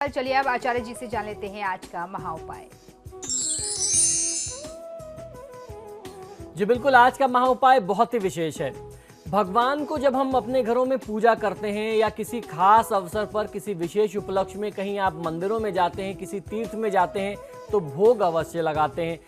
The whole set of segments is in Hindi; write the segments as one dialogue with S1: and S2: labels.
S1: चलिए अब आचार्य जी से जान लेते हैं आज का महाउपाय।
S2: जी बिल्कुल, आज का महाउपाय बहुत ही विशेष है। भगवान को जब हम अपने घरों में पूजा करते हैं या किसी खास अवसर पर किसी विशेष उपलक्ष्य में कहीं आप मंदिरों में जाते हैं, किसी तीर्थ में जाते हैं तो भोग अवश्य लगाते हैं।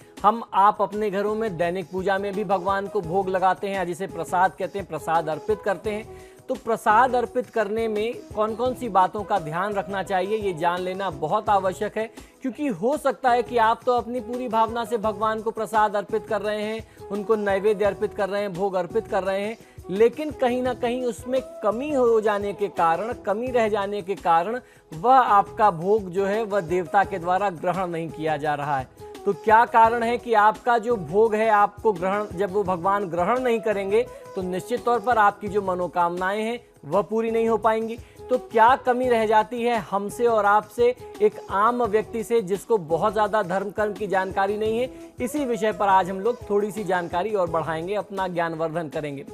S2: आप अपने घरों में दैनिक पूजा में भी भगवान को भोग लगाते हैं, जिसे प्रसाद कहते हैं, प्रसाद अर्पित करते हैं। तो प्रसाद अर्पित करने में कौन कौन सी बातों का ध्यान रखना चाहिए ये जान लेना बहुत आवश्यक है, क्योंकि हो सकता है कि आप तो अपनी पूरी भावना से भगवान को प्रसाद अर्पित कर रहे हैं, उनको नैवेद्य अर्पित कर रहे हैं, भोग अर्पित कर रहे हैं, लेकिन कहीं ना कहीं उसमें कमी हो जाने के कारण, कमी रह जाने के कारण वह आपका भोग जो है वह देवता के द्वारा ग्रहण नहीं किया जा रहा है। तो क्या कारण है कि आपका जो भोग है आपको ग्रहण, जब वो भगवान ग्रहण नहीं करेंगे तो निश्चित तौर पर आपकी जो मनोकामनाएं हैं वह पूरी नहीं हो पाएंगी। तो क्या कमी रह जाती है हमसे और आपसे, एक आम व्यक्ति से जिसको बहुत ज़्यादा धर्म कर्म की जानकारी नहीं है? इसी विषय पर आज हम लोग थोड़ी सी जानकारी और बढ़ाएंगे, अपना ज्ञानवर्धन करेंगे।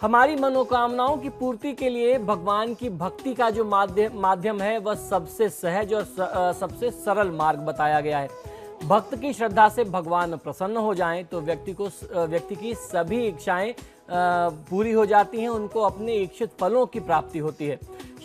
S2: हमारी मनोकामनाओं की पूर्ति के लिए भगवान की भक्ति का जो माध्यम है वह सबसे सहज और सबसे सरल मार्ग बताया गया है। भक्त की श्रद्धा से भगवान प्रसन्न हो जाएं तो व्यक्ति की सभी इच्छाएं पूरी हो जाती हैं, उनको अपने इच्छित फलों की प्राप्ति होती है।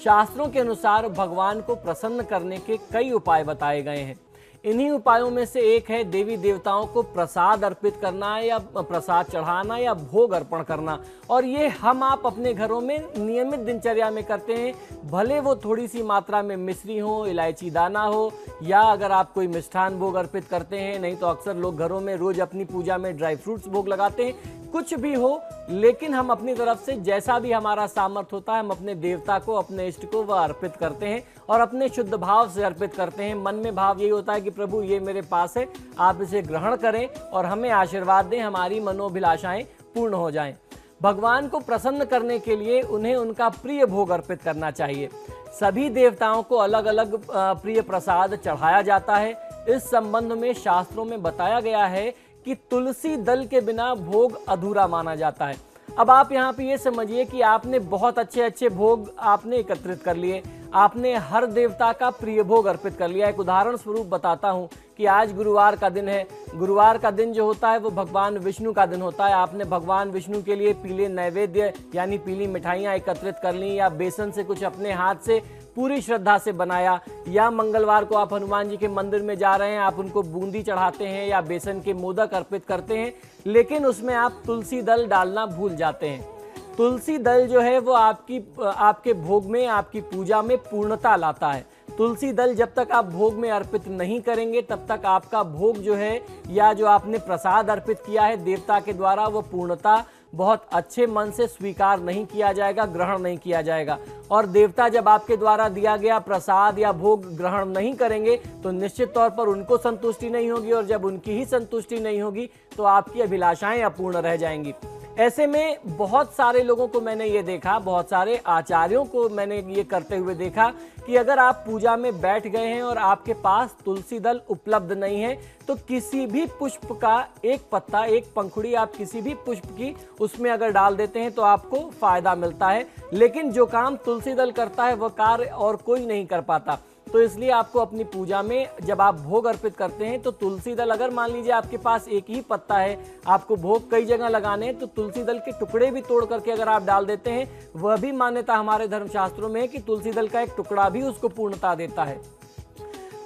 S2: शास्त्रों के अनुसार भगवान को प्रसन्न करने के कई उपाय बताए गए हैं। इन्हीं उपायों में से एक है देवी देवताओं को प्रसाद अर्पित करना या प्रसाद चढ़ाना या भोग अर्पण करना, और ये आप अपने घरों में नियमित दिनचर्या में करते हैं। भले वो थोड़ी सी मात्रा में मिश्री हो, इलायची दाना हो, या अगर आप कोई मिष्ठान भोग अर्पित करते हैं, नहीं तो अक्सर लोग घरों में रोज अपनी पूजा में ड्राई फ्रूट्स भोग लगाते हैं, कुछ भी हो, लेकिन हम अपनी तरफ से जैसा भी हमारा सामर्थ्य होता है हम अपने देवता को, अपने इष्ट को वह अर्पित करते हैं और अपने शुद्ध भाव से अर्पित करते हैं। मन में भाव यही होता है कि प्रभु ये मेरे पास है, आप इसे ग्रहण करें और हमें आशीर्वाद दें, हमारी मनोभिलाषाएं पूर्ण हो जाएं। भगवान को प्रसन्न करने के लिए उन्हें उनका प्रिय भोग अर्पित करना चाहिए। सभी देवताओं को अलग अलग प्रिय प्रसाद चढ़ाया जाता है। इस संबंध में शास्त्रों में बताया गया है कि तुलसी दल के बिना भोग अधूरा माना जाता है। अब आप यहाँ पे ये समझिए कि आपने बहुत अच्छे अच्छे भोग आपने एकत्रित कर लिए, आपने हर देवता का प्रिय भोग अर्पित कर लिया। एक उदाहरण स्वरूप बताता हूँ कि आज गुरुवार का दिन है। गुरुवार का दिन जो होता है वो भगवान विष्णु का दिन होता है। आपने भगवान विष्णु के लिए पीले नैवेद्य यानी पीली मिठाइयाँ एकत्रित कर ली, या बेसन से कुछ अपने हाथ से पूरी श्रद्धा से बनाया, या मंगलवार को आप हनुमान जी के मंदिर में जा रहे हैं, आप उनको बूंदी चढ़ाते हैं या बेसन के मोदक अर्पित करते हैं, लेकिन उसमें आप तुलसी दल डालना भूल जाते हैं। तुलसी दल जो है वो आपके भोग में, आपकी पूजा में पूर्णता लाता है। तुलसी दल जब तक आप भोग में अर्पित नहीं करेंगे तब तक आपका भोग जो है या जो आपने प्रसाद अर्पित किया है देवता के द्वारा, वो पूर्णता बहुत अच्छे मन से स्वीकार नहीं किया जाएगा, ग्रहण नहीं किया जाएगा। और देवता जब आपके द्वारा दिया गया प्रसाद या भोग ग्रहण नहीं करेंगे तो निश्चित तौर पर उनको संतुष्टि नहीं होगी, और जब उनकी ही संतुष्टि नहीं होगी तो आपकी अभिलाषाएं अपूर्ण रह जाएंगी। ऐसे में बहुत सारे लोगों को मैंने ये देखा, बहुत सारे आचार्यों को मैंने ये करते हुए देखा कि अगर आप पूजा में बैठ गए हैं और आपके पास तुलसी दल उपलब्ध नहीं है तो किसी भी पुष्प का एक पत्ता, एक पंखुड़ी आप किसी भी पुष्प की उसमें अगर डाल देते हैं तो आपको फायदा मिलता है। लेकिन जो काम तुलसी दल करता है वह कार्य और कोई नहीं कर पाता। तो इसलिए आपको अपनी पूजा में जब आप भोग अर्पित करते हैं तो तुलसी दल, अगर मान लीजिए आपके पास एक ही पत्ता है, आपको भोग कई जगह लगाने हैं, तो तुलसी दल के टुकड़े भी तोड़ करके अगर आप डाल देते हैं, वह भी मान्यता हमारे धर्मशास्त्रों में है कि तुलसी दल का एक टुकड़ा भी उसको पूर्णता देता है।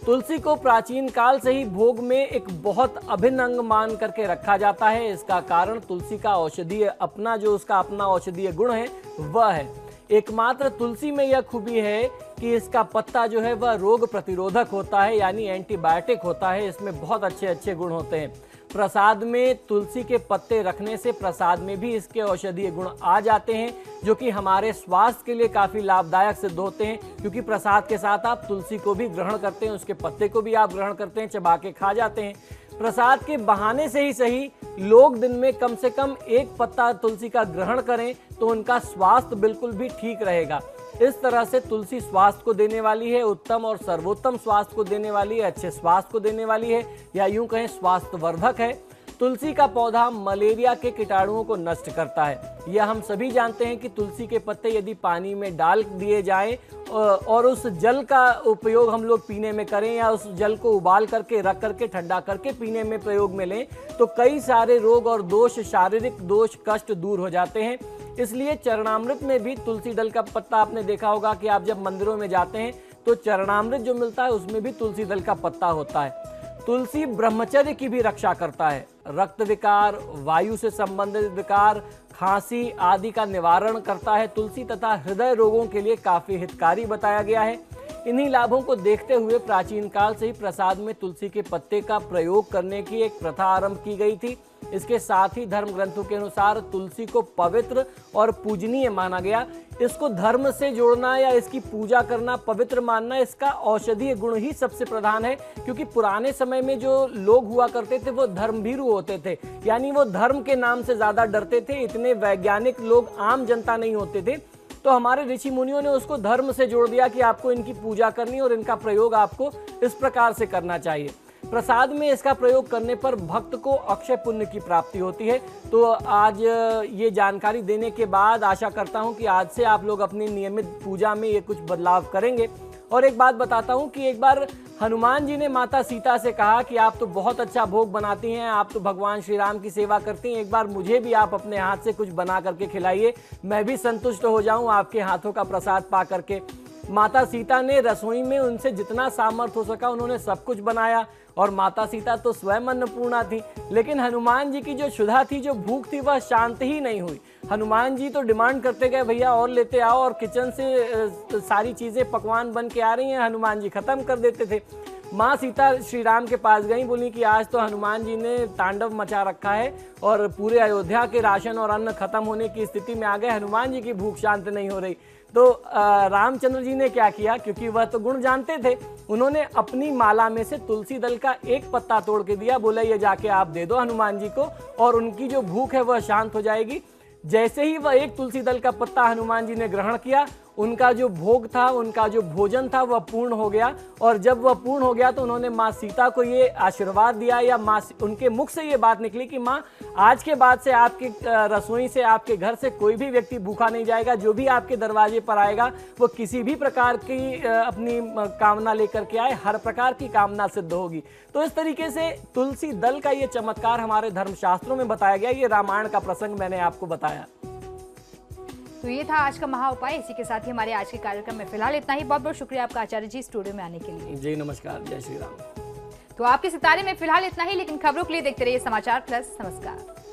S2: तुलसी को प्राचीन काल से ही भोग में एक बहुत अभिन्न अंग मान करके रखा जाता है। इसका कारण तुलसी का औषधीय उसका अपना औषधीय गुण है वह है। एकमात्र तुलसी में यह खूबी है कि इसका पत्ता जो है वह रोग प्रतिरोधक होता है, यानी एंटीबायोटिक होता है। इसमें बहुत अच्छे अच्छे गुण होते हैं। प्रसाद में तुलसी के पत्ते रखने से प्रसाद में भी इसके औषधीय गुण आ जाते हैं, जो कि हमारे स्वास्थ्य के लिए काफ़ी लाभदायक सिद्ध होते हैं, क्योंकि प्रसाद के साथ आप तुलसी को भी ग्रहण करते हैं, उसके पत्ते को भी आप ग्रहण करते हैं, चबा के खा जाते हैं। प्रसाद के बहाने से ही सही लोग दिन में कम से कम एक पत्ता तुलसी का ग्रहण करें तो उनका स्वास्थ्य बिल्कुल भी ठीक रहेगा। इस तरह से तुलसी स्वास्थ्य को देने वाली है, उत्तम और सर्वोत्तम स्वास्थ्य को देने वाली है, अच्छे स्वास्थ्य को देने वाली है, या यूं कहें स्वास्थ्य वर्धक है। तुलसी का पौधा मलेरिया के कीटाणुओं को नष्ट करता है। यह हम सभी जानते हैं कि तुलसी के पत्ते यदि पानी में डाल दिए जाएं और उस जल का उपयोग हम लोग पीने में करें या उस जल को उबाल करके रख करके ठंडा करके पीने में प्रयोग में लें तो कई सारे रोग और दोष, शारीरिक दोष, कष्ट दूर हो जाते हैं। इसलिए चरणामृत में भी तुलसी दल का पत्ता, आपने देखा होगा कि आप जब मंदिरों में जाते हैं तो चरणामृत जो मिलता है उसमें भी तुलसी दल का पत्ता होता है। तुलसी ब्रह्मचर्य की भी रक्षा करता है। रक्त विकार, वायु से संबंधित विकार, खांसी आदि का निवारण करता है। तुलसी तथा हृदय रोगों के लिए काफी हितकारी बताया गया है। इन्हीं लाभों को देखते हुए प्राचीन काल से ही प्रसाद में तुलसी के पत्ते का प्रयोग करने की एक प्रथा आरंभ की गई थी। इसके साथ ही धर्म ग्रंथों के अनुसार तुलसी को पवित्र और पूजनीय माना गया। इसको धर्म से जोड़ना या इसकी पूजा करना, पवित्र मानना, इसका औषधीय गुण ही सबसे प्रधान है। क्योंकि पुराने समय में जो लोग हुआ करते थे वो धर्मभीरु होते थे, यानी वो धर्म के नाम से ज्यादा डरते थे। इतने वैज्ञानिक लोग, आम जनता नहीं होते थे। तो हमारे ऋषि मुनियों ने उसको धर्म से जोड़ दिया कि आपको इनकी पूजा करनी और इनका प्रयोग आपको इस प्रकार से करना चाहिए। प्रसाद में इसका प्रयोग करने पर भक्त को अक्षय पुण्य की प्राप्ति होती है। तो आज ये जानकारी देने के बाद आशा करता हूं कि आज से आप लोग अपनी नियमित पूजा में ये कुछ बदलाव करेंगे। और एक बात बताता हूं कि एक बार हनुमान जी ने माता सीता से कहा कि आप तो बहुत अच्छा भोग बनाती हैं, आप तो भगवान श्री राम की सेवा करती हैं, एक बार मुझे भी आप अपने हाथ से कुछ बना करके खिलाइए, मैं भी संतुष्ट हो जाऊं आपके हाथों का प्रसाद पा करके। माता सीता ने रसोई में उनसे जितना सामर्थ्य हो सका उन्होंने सब कुछ बनाया और माता सीता तो स्वयं अन्नपूर्णा थी। लेकिन हनुमान जी की जो क्षुधा थी, जो भूख थी, वह शांत ही नहीं हुई। हनुमान जी तो डिमांड करते गए, भैया और लेते आओ, और किचन से सारी चीजें पकवान बन के आ रही हैं, हनुमान जी खत्म कर देते थे। माँ सीता श्री राम के पास गई, बोली कि आज तो हनुमान जी ने तांडव मचा रखा है और पूरे अयोध्या के राशन और अन्न खत्म होने की स्थिति में आ गए, हनुमान जी की भूख शांत नहीं हो रही। तो रामचंद्र जी ने क्या किया, क्योंकि वह तो गुण जानते थे, उन्होंने अपनी माला में से तुलसी दल का एक पत्ता तोड़ के दिया, बोला ये जाके आप दे दो हनुमान जी को और उनकी जो भूख है वह शांत हो जाएगी। जैसे ही वह एक तुलसी दल का पत्ता हनुमान जी ने ग्रहण किया, उनका जो भोग था, उनका जो भोजन था वह पूर्ण हो गया। और जब वह पूर्ण हो गया तो उन्होंने माँ सीता को ये आशीर्वाद दिया, या माँ उनके मुख से ये बात निकली कि माँ आज के बाद से आपकी रसोई से, आपके घर से कोई भी व्यक्ति भूखा नहीं जाएगा। जो भी आपके दरवाजे पर आएगा वो किसी भी प्रकार की अपनी कामना लेकर के आए, हर प्रकार की कामना सिद्ध होगी। तो इस तरीके से तुलसी दल का ये चमत्कार हमारे धर्मशास्त्रों में बताया गया। ये रामायण का प्रसंग मैंने आपको बताया।
S1: तो ये था आज का महा उपाय। इसी के साथ ही हमारे आज के कार्यक्रम में फिलहाल इतना ही। बहुत बहुत शुक्रिया आपका आचार्य जी स्टूडियो में आने के लिए।
S2: जी नमस्कार, जय श्री राम।
S1: तो आपके सितारे में फिलहाल इतना ही, लेकिन खबरों के लिए देखते रहिए समाचार प्लस। नमस्कार।